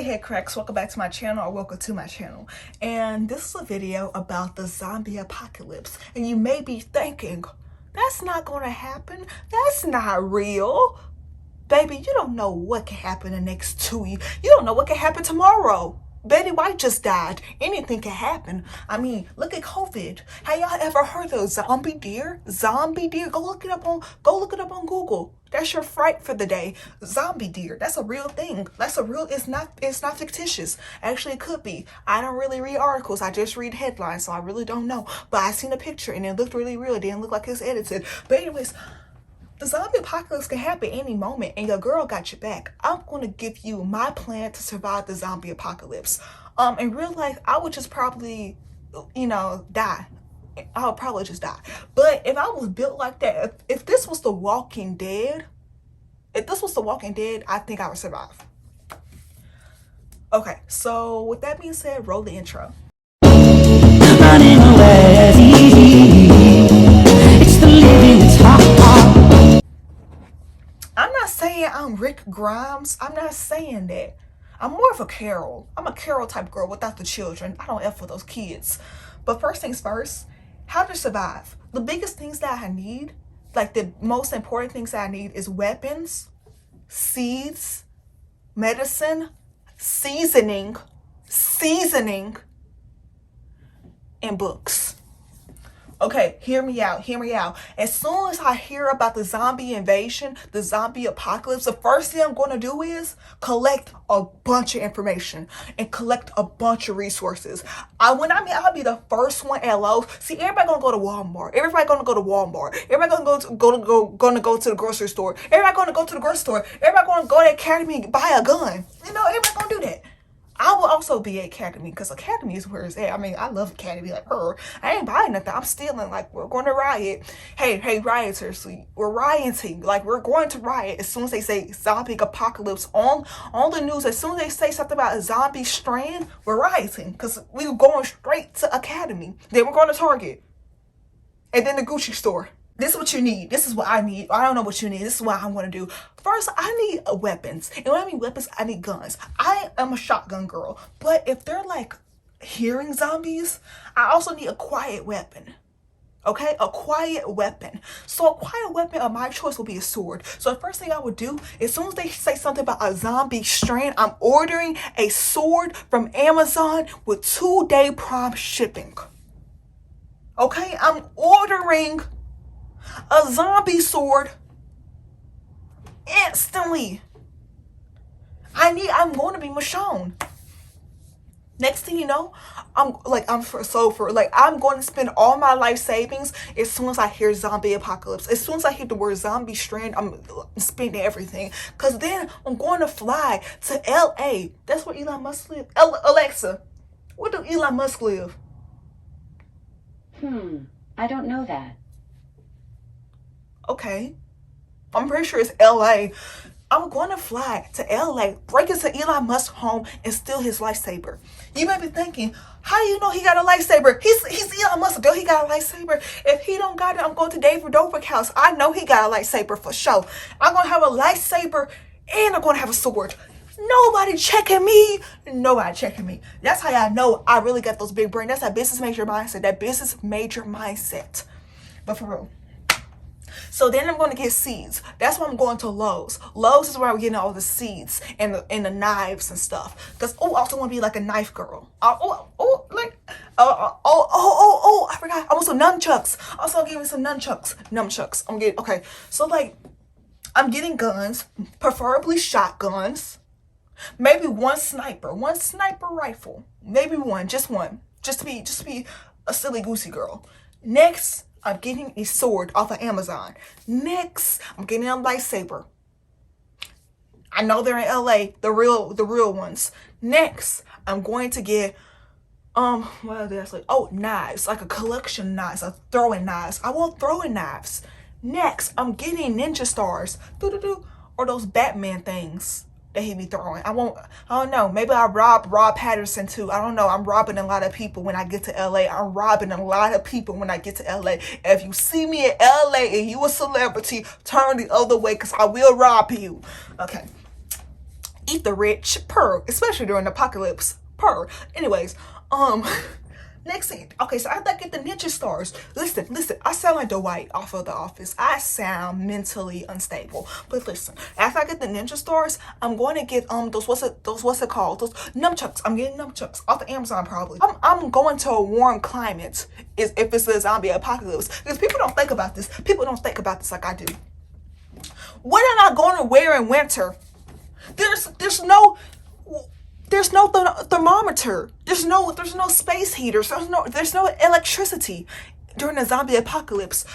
Hey head cracks, welcome back to my channel, or welcome to my channel. And this is a video about the zombie apocalypse. And you may be thinking, that's not gonna happen, that's not real. Baby, you don't know what can happen the next 2 years. You don't know what can happen tomorrow. Betty White just died. Anything can happen. I mean, look at COVID. Have y'all ever heard of zombie deer? Zombie deer? Go look it up on Google. That's your fright for the day. Zombie deer. That's a real thing. That's a real, it's not fictitious. Actually, it could be. I don't really read articles. I just read headlines, so I really don't know. But I seen a picture and it looked really real. It didn't look like it's edited. But anyways, the zombie apocalypse can happen any moment, and your girl got your back. I'm going to give you my plan to survive the zombie apocalypse. In real life, I would just probably, die. I would probably just die. But if I was built like that, if this was The Walking Dead, I think I would survive. Okay, so with that being said, roll the intro. Running away, it's the living, it's hard. I'm not saying I'm Rick Grimes. I'm not saying that. I'm more of a Carol. I'm a Carol type girl without the children. I don't F with those kids. But first things first, how to survive. The biggest things that I need, like the most important things that I need, is weapons, seeds, medicine, seasoning, and books. Okay, hear me out. As soon as I hear about the zombie invasion, the zombie apocalypse, the first thing I'm going to do is collect a bunch of information and collect a bunch of resources. I'll be the first one at Lowe's. See, everybody gonna go to Walmart. Everybody gonna go to the grocery store. Everybody gonna go to the grocery store. Everybody gonna go to Academy and buy a gun. Everybody gonna do that. I will also be at Academy, because Academy is where it's at. I mean, I love Academy like her. I ain't buying nothing. I'm stealing. Like, we're going to riot. Hey, rioters, we're rioting. Like, we're going to riot as soon as they say zombie apocalypse on the news. As soon as they say something about a zombie strand, we're rioting, because we're going straight to Academy. Then we're going to Target. And then the Gucci store. This is what you need. This is what I need. I don't know what you need. This is what I want to do. First, I need weapons. And when I mean weapons, I need guns. I am a shotgun girl. But if they're like hearing zombies, I also need a quiet weapon. Okay? A quiet weapon. So a quiet weapon of my choice will be a sword. So the first thing I would do, as soon as they say something about a zombie strand, I'm ordering a sword from Amazon with 2-day prompt shipping. Okay? I'm ordering a zombie sword instantly. I'm going to be Michonne. Next thing you know, I'm going to spend all my life savings as soon as I hear zombie apocalypse. As soon as I hear the word zombie strand, I'm spending everything. Because then I'm going to fly to LA. That's where Elon Musk lives. Alexa, where do Elon Musk live? I don't know that. Okay, I'm pretty sure it's LA. I'm going to fly to LA, break into Elon Musk's home, and steal his lightsaber. You may be thinking, how do you know he got a lightsaber? He's Elon Musk. He got a lightsaber. If he don't got it, I'm going to David Dobrik's house. I know he got a lightsaber for sure. I'm going to have a lightsaber, and I'm going to have a sword. Nobody checking me. That's how y'all know I really got those big brains. That's that business major mindset. But for real. So then I'm going to get seeds. That's why I'm going to Lowe's. Lowe's is where I'm getting all the seeds and the knives and stuff. Because I also want to be like a knife girl. I forgot. I want some nunchucks. Also give me some nunchucks. Okay. So I'm getting guns, preferably shotguns. Maybe one sniper rifle. Maybe just one. Just to be a silly goosey girl. Next, I'm getting a sword off of Amazon. Next, I'm getting a lightsaber. I know they're in LA, the real ones. Next, I'm going to get what did I say? Oh, knives, like a collection of knives, throwing knives. I want throwing knives. Next, I'm getting ninja stars, or those Batman things that he be throwing. I don't know. Maybe I rob Patterson too. I don't know. I'm robbing a lot of people when I get to LA. If you see me in LA and you a celebrity, turn the other way, because I will rob you. Okay. eat the rich, purr, especially during the apocalypse, purr. Anyways, next thing, okay, so after I get the ninja stars, listen, I sound like Dwight off of The Office. I sound mentally unstable. But listen, after I get the ninja stars, I'm going to get those what's it called? Those nunchucks. I'm getting nunchucks off of Amazon probably. I'm going to a warm climate if it's a zombie apocalypse. Because people don't think about this. People don't think about this like I do. What am I going to wear in winter? There's no thermometer. There's no space heaters. There's no electricity during a zombie apocalypse.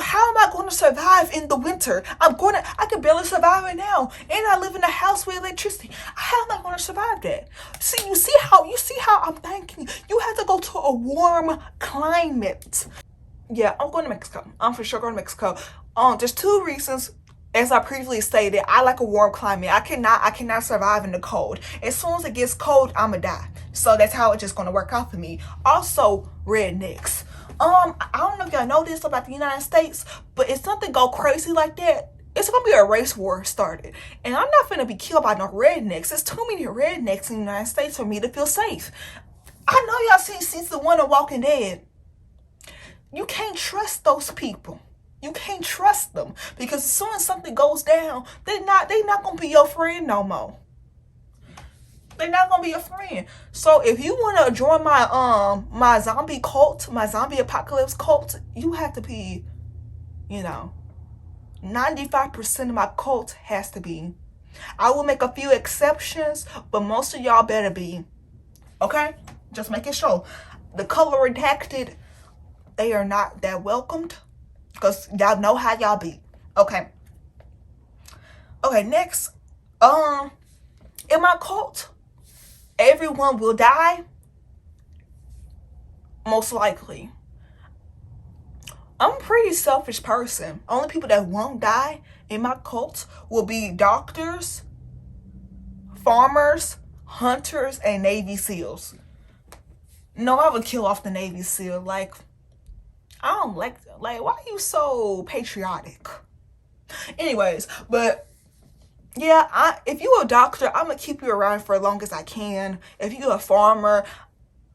How am I going to survive in the winter? I can barely survive it now, and I live in a house with electricity. How am I going to survive that? You see how I'm thinking. You have to go to a warm climate. Yeah, I'm going to Mexico. I'm for sure going to Mexico. There's 2 reasons. As I previously stated, I like a warm climate. I cannot survive in the cold. As soon as it gets cold, I'ma die. So that's how it's just gonna work out for me. Also, rednecks. I don't know if y'all know this about the United States, but if something go crazy like that, it's gonna be a race war started. And I'm not gonna be killed by no rednecks. There's too many rednecks in the United States for me to feel safe. I know y'all seen season 1 of Walking Dead. You can't trust those people. You can't trust them because as soon as something goes down, they not gonna be your friend no more. They're not gonna be your friend. So if you wanna join my my zombie cult, my zombie apocalypse cult, you have to be, 95% of my cult has to be. I will make a few exceptions, but most of y'all better be. Okay? Just making sure. The color redacted, they are not that welcomed. Because y'all know how y'all be. Okay, next. In my cult, everyone will die. Most likely. I'm a pretty selfish person. Only people that won't die in my cult will be doctors, farmers, hunters, and Navy SEALs. No, I would kill off the Navy SEAL. I don't like why are you so patriotic? Anyways, but yeah, if you're a doctor, I'm gonna keep you around for as long as I can. If you're a farmer,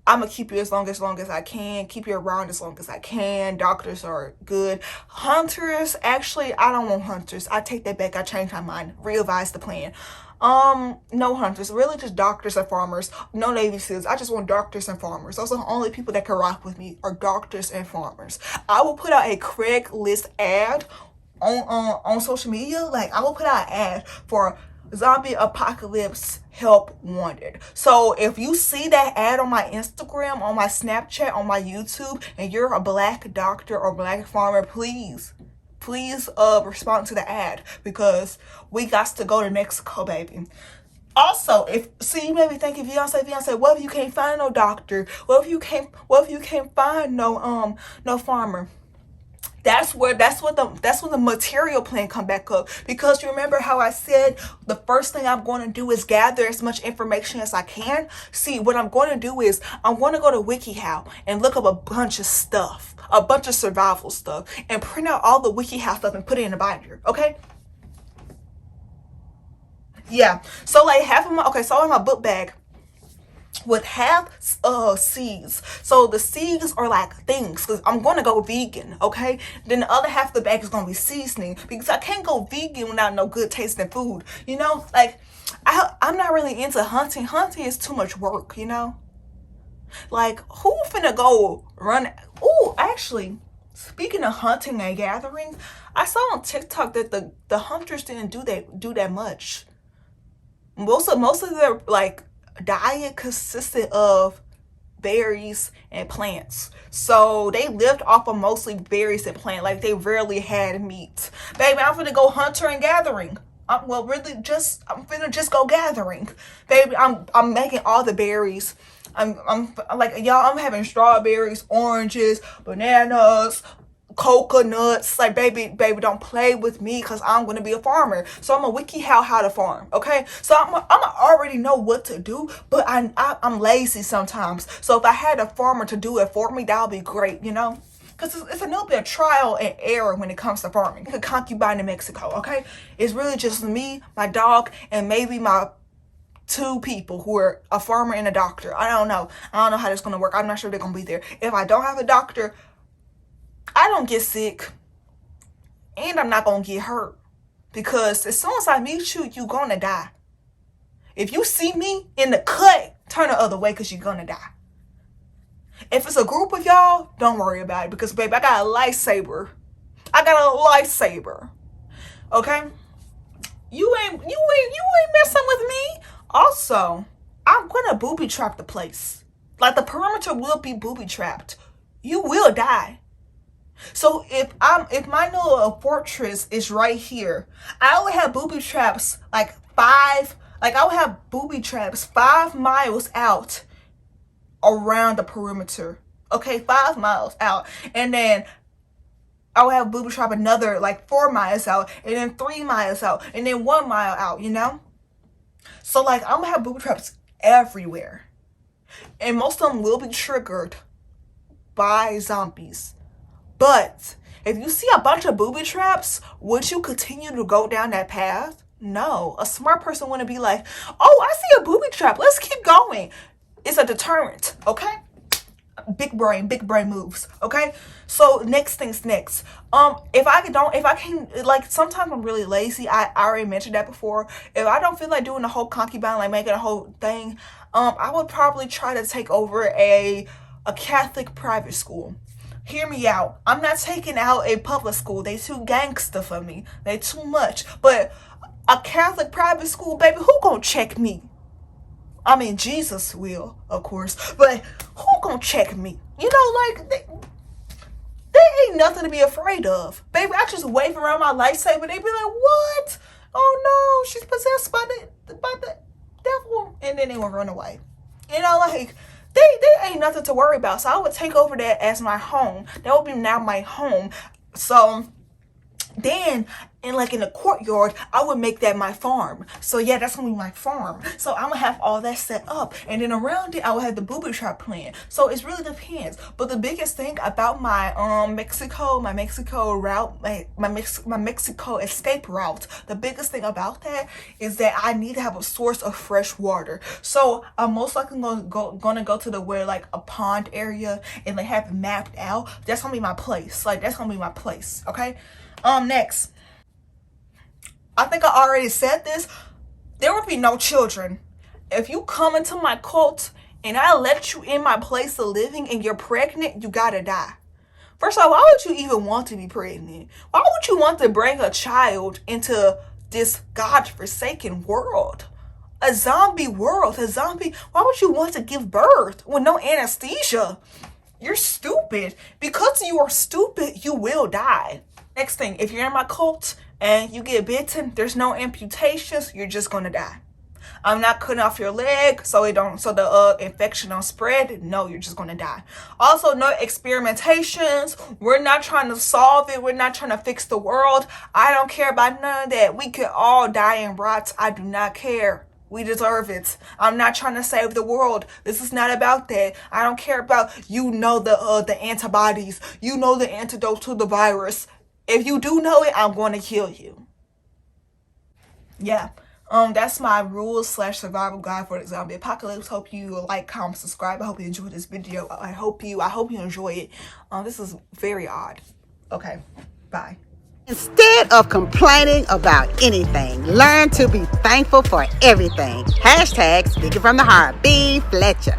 I'm gonna keep you as long as I can. Keep you around as long as I can. Doctors are good. Hunters, actually, I don't want hunters. I take that back. I changed my mind. Revise the plan. No hunters, really just doctors and farmers. No Navy SEALs. I just want doctors and farmers. Those are the only people that can rock with me are doctors and farmers. I will put out a Craigslist ad on social media. I will put out an ad for zombie apocalypse help wanted. So if you see that ad on my Instagram, on my Snapchat, on my YouTube, and you're a black doctor or black farmer, please respond to the ad because we got to go to Mexico, baby. Also, you may be thinking, Veonce, what if you can't find no doctor? What if you can't find no farmer? That's when the material plan come back up. Because you remember how I said the first thing I'm going to do is gather as much information as I can. See, what I'm going to do is I'm going to go to WikiHow and look up a bunch of stuff, a bunch of survival stuff, and print out all the WikiHow stuff and put it in a binder. Okay. Yeah. So half of so in my book bag with half seeds. So the seeds are things because I'm going to go vegan, okay? Then the other half of the bag is going to be seasoning because I can't go vegan without no good tasting food, I'm not really into hunting. Hunting is too much work, who finna go run? Oh, actually, speaking of hunting and gathering, I saw on TikTok that the hunters didn't do that much. Most of their diet consisted of berries and plants. So they lived off of mostly berries and plants. They rarely had meat. Baby, I'm finna go hunter and gathering. I'm finna just go gathering. Baby, I'm making all the berries. I'm having strawberries, oranges, bananas, coconuts. Baby, don't play with me because I'm going to be a farmer. So I'm a WikiHow how to farm, okay? So I'm already know what to do, but I'm lazy sometimes. So if I had a farmer to do it for me, that would be great, Because it's a little bit of trial and error when it comes to farming. A concubine in Mexico, okay? It's really just me, my dog, and maybe my two people who are a farmer and a doctor. I don't know how that's gonna work. I'm not sure they're gonna be there. If I don't have a doctor, I don't get sick, and I'm not gonna get hurt, because as soon as I meet you, you're gonna die. If you see me in the cut, turn the other way, because you're gonna die. If it's a group of y'all, don't worry about it, because baby, I got a lightsaber. Okay? You ain't messing with me. Also, I'm gonna booby trap the place. Like, the perimeter will be booby trapped. You will die. So if my little fortress is right here, I would have booby traps I would have booby traps 5 miles out around the perimeter. Okay, 5 miles out. And then I would have booby trap another 4 miles out, and then 3 miles out, and then 1 mile out, So I'm gonna have booby traps everywhere. And most of them will be triggered by zombies. But if you see a bunch of booby traps, would you continue to go down that path? No. A smart person wouldn't be like, oh, I see a booby trap, let's keep going. It's a deterrent, okay? Big brain moves, okay? So next things next. If I can, sometimes I'm really lazy. I already mentioned that before. If I don't feel like doing the whole concubine, making a whole thing, I would probably try to take over a Catholic private school. Hear me out. I'm not taking out a public school. They too gangster for me. They too much. But a Catholic private school, baby, who gonna check me? I mean, Jesus will, of course. But who gonna check me? They ain't nothing to be afraid of. Baby, I just wave around my lightsaber. They be like, what? Oh no, she's possessed by the devil. And then they will run away. They ain't nothing to worry about. So I would take over that as my home. That would be now my home. So then, in the courtyard, I would make that my farm. So yeah, that's gonna be my farm. So I'm gonna have all that set up, and then around it, I will have the booby trap plan. So it really depends. But the biggest thing about my Mexico route, my Mexico escape route, the biggest thing about that is that I need to have a source of fresh water. So I'm most likely gonna go to a pond area, and they have it mapped out. That's gonna be my place. Okay. Next. I think I already said this. There will be no children. If you come into my cult and I let you in my place of living and you're pregnant, you gotta die. First of all, why would you even want to be pregnant? Why would you want to bring a child into this godforsaken world? A zombie world. Why would you want to give birth with no anesthesia? You're stupid. Because you are stupid, you will die. Next thing, if you're in my cult and you get bitten, there's no amputations, you're just gonna die. I'm not cutting off your leg so the infection don't spread. No, you're just gonna die. Also, no experimentations. We're not trying to solve it. We're not trying to fix the world. I don't care about none of that. We could all die in rot. I do not care. We deserve it. I'm not trying to save the world. This is not about that. I don't care about the antibodies. The antidote to the virus. If you do know it, I'm going to kill you. Yeah. That's my rules/survival guide for the zombie apocalypse. Hope you like, comment, subscribe. I hope you enjoyed this video. I hope you enjoy it. This is very odd. Okay. Bye. Instead of complaining about anything, learn to be thankful for everything. # speaking from the heart. B. Fletcher.